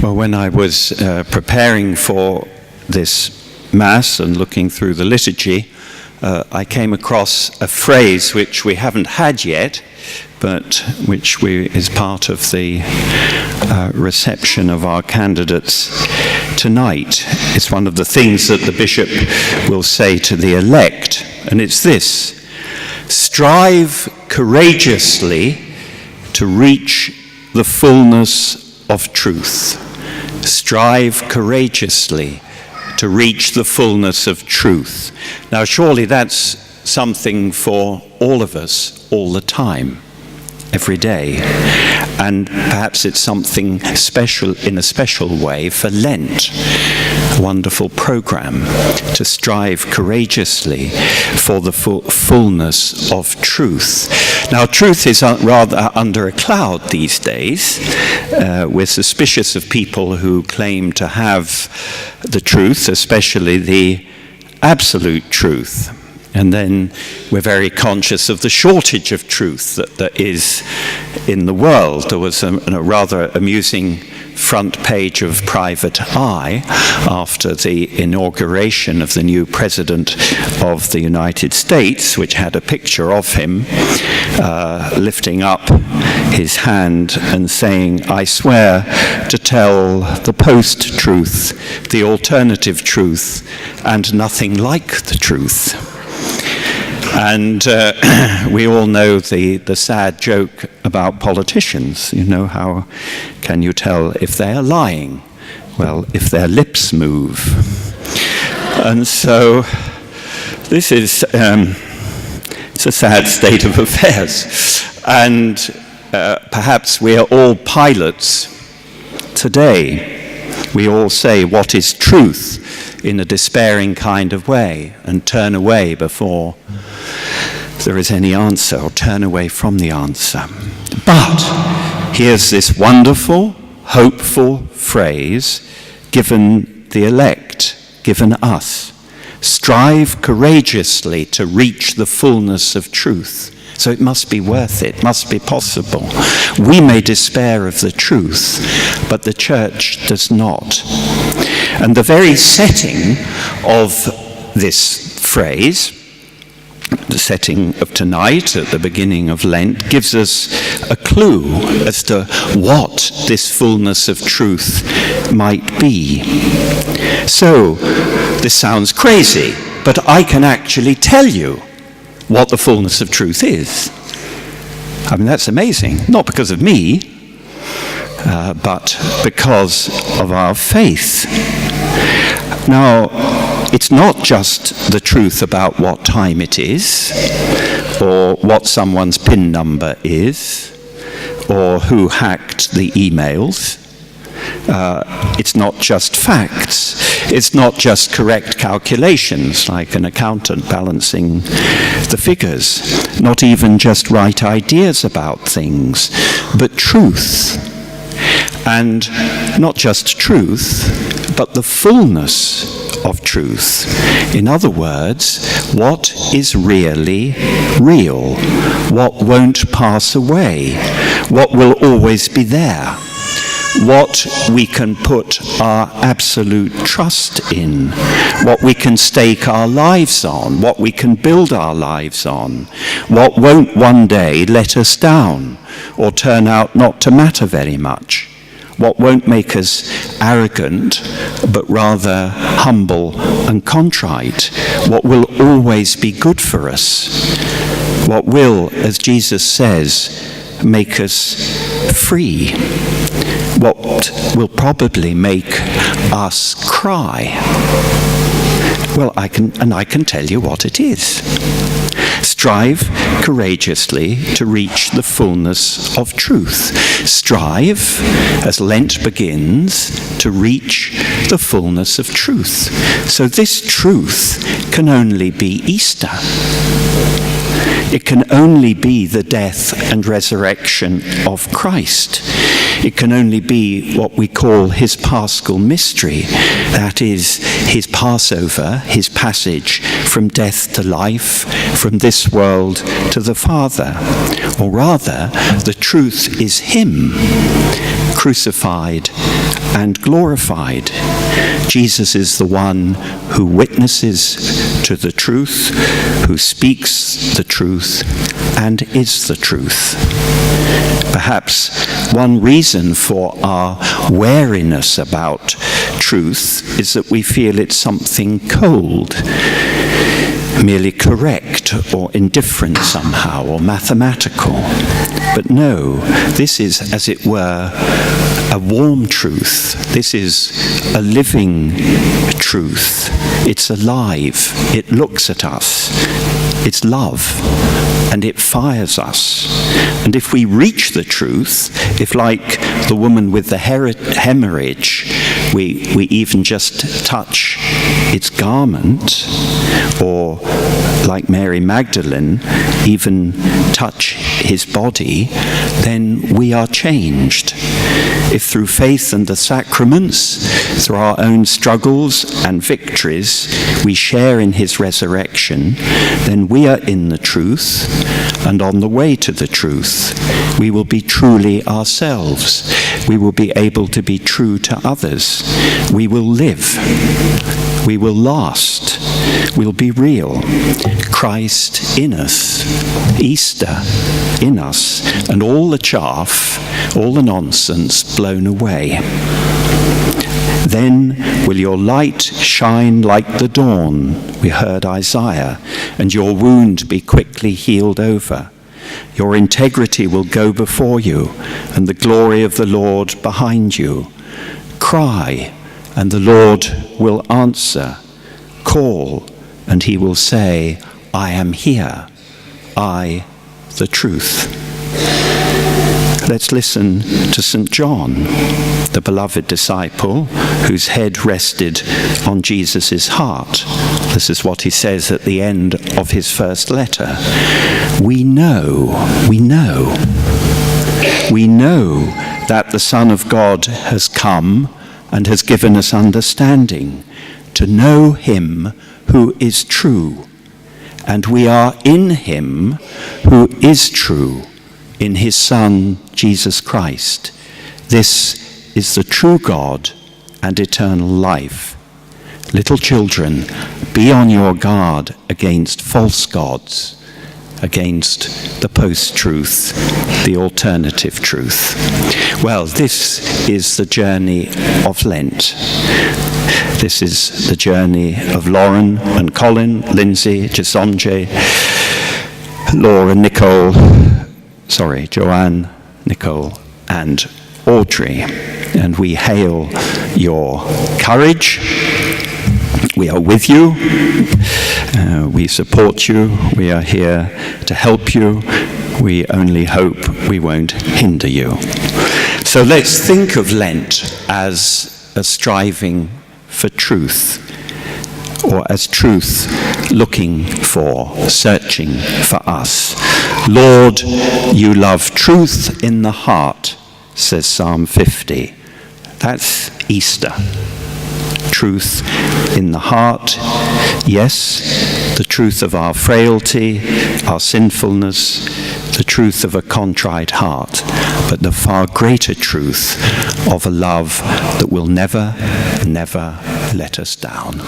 Well, when I was preparing for this Mass and looking through the liturgy, I came across a phrase which we haven't had yet, but which is part of the reception of our candidates tonight. It's one of the things that the bishop will say to the elect, and it's this: strive courageously to reach the fullness of truth. Strive courageously to reach the fullness of truth. Now, surely that's something for all of us all the time, every day. And perhaps it's something special, in a special way, for Lent. A wonderful program to strive courageously for the fullness of truth. Now, truth is rather under a cloud these days. We're suspicious of people who claim to have the truth, especially the absolute truth. And then we're very conscious of the shortage of truth that there is in the world. There was a rather amusing front page of Private Eye after the inauguration of the new President of the United States, which had a picture of him lifting up his hand and saying, "I swear to tell the post-truth, the alternative truth, and nothing like the truth." And we all know the sad joke about politicians. You know, how can you tell if they are lying? Well, if their lips move. And so this is it's a sad state of affairs. And perhaps we are all pilots today. We all say what is truth in a despairing kind of way and turn away before there is any answer, or turn away from the answer. But here's this wonderful, hopeful phrase given the elect, given us: strive courageously to reach the fullness of truth. So it must be worth it, must be possible. We may despair of the truth, but the Church does not. And the very setting of this phrase, the setting of tonight at the beginning of Lent, gives us a clue as to what this fullness of truth might be. So, this sounds crazy, but I can actually tell you what the fullness of truth is. I mean, that's amazing. Not because of me, but because of our faith. Now, it's not just the truth about what time it is, or what someone's PIN number is, or who hacked the emails. It's not just facts. It's not just correct calculations, like an accountant balancing the figures. Not even just right ideas about things, but truth. And not just truth, but the fullness of truth. In other words, what is really real, what won't pass away, what will always be there, what we can put our absolute trust in, what we can stake our lives on, what we can build our lives on, what won't one day let us down or turn out not to matter very much, what won't make us arrogant but rather humble and contrite, what will always be good for us, what will, as Jesus says, make us free, what will probably make us cry. Well, I can tell you what it is. Strive courageously to reach the fullness of truth. Strive, as Lent begins, to reach the fullness of truth. So this truth can only be Easter. It can only be the death and resurrection of Christ. It can only be what we call his paschal mystery, that is, his Passover, his passage from death to life, from this world to the Father. Or rather, the truth is him, crucified, and glorified. Jesus is the one who witnesses to the truth, who speaks the truth, and is the truth. Perhaps one reason for our wariness about truth is that we feel it's something cold, merely correct or indifferent somehow, or mathematical. But no, this is, as it were, a warm truth. This is a living truth. It's alive. It looks at us. It's love. And it fires us. And if we reach the truth, if like the woman with the hemorrhage, we even just touch its garment, or like Mary Magdalene, even touch his body, then we are changed. If through faith and the sacraments, through our own struggles and victories, we share in his resurrection, then we are in the truth, and on the way to the truth, we will be truly ourselves. We will be able to be true to others. We will live. We will last. We'll be real. Christ in us. Easter in us. And all the chaff, all the nonsense blown away. Then will your light shine like the dawn, we heard Isaiah, and your wound be quickly healed over. Your integrity will go before you, and the glory of the Lord behind you. Cry, and the Lord will answer. Call, and he will say, I am here, I, the truth. Let's listen to St. John, the beloved disciple whose head rested on Jesus' heart. This is what he says at the end of his first letter. We know that the Son of God has come and has given us understanding to know him who is true. And we are in him who is true, in his Son, Jesus Christ. This is the true God and eternal life. Little children, be on your guard against false gods, against the post-truth, the alternative truth. Well, this is the journey of Lent. This is the journey of Lauren and Colin, Lindsay, Jasonje, Laura, Nicole, Joanne, Nicole, and Audrey. And we hail your courage. We are with you. We support you. We are here to help you. We only hope we won't hinder you. So let's think of Lent as a striving for truth, or as truth looking for, searching for us. Lord, you love truth in the heart, says Psalm 50. That's Easter. Truth in the heart, yes, the truth of our frailty, our sinfulness, the truth of a contrite heart, but the far greater truth of a love that will never, never let us down.